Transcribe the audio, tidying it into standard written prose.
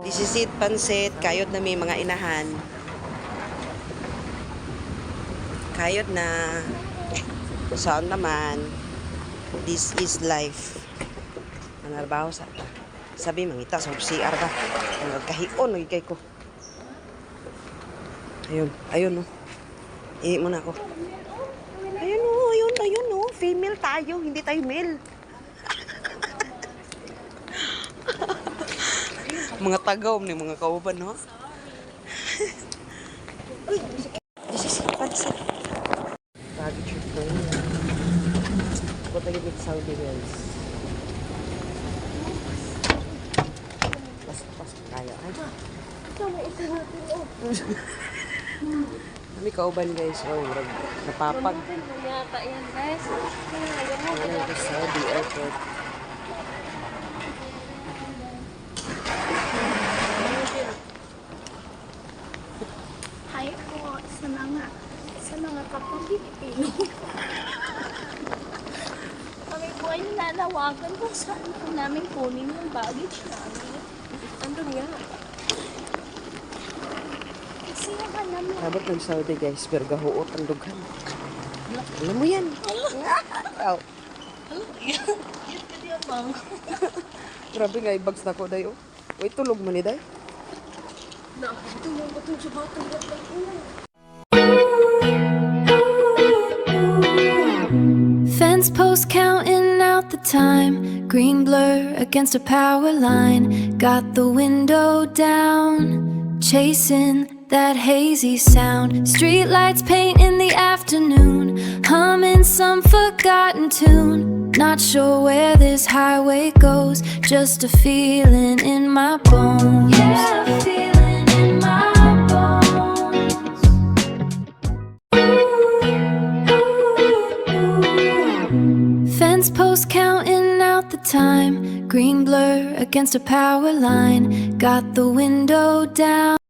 Isisit, pansit, kayod na may mga inahan. Kayod na. Saan naman? This is life. Manarbaho sa sabi mangita sa CR ba? Nagkahion nagkay ko. Ayun no. Mo na ako. Ayun no. Female tayo, hindi tayo male. Mga tagaw ni mga kauban no. Uy, this is pansit. Bagay trip ko yun. Ako tayo dito sa Saudi guys. Pasok tayo. Ay. Kami kauban guys. Oh, napapag. Yata yan guys. Ano ito sa Saudi airport. Hi po sa mga kapag-Pilipino. Kami po ay nanawagan kung saan po namin kunin yung baggage namin. Andun nga. Kasi yung namin. Sabot ng Saudi guys. Pero gahuot ang dughan. Alam mo yan. Wow. Yan ka di abang. Grabe nga i-bags na ko dayo. Uy, tulog mo ni day. Tulong ko itong subatong batang ulan. Fence post counting out the time. Green blur against a power line. Got the window down, chasing that hazy sound. Street lights paint in the afternoon, humming some forgotten tune. Not sure where this highway goes, just a feeling in my bones. Yeah, a feeling in my bones. Fence post counting out the time. Green blur against a power line. Got the window down.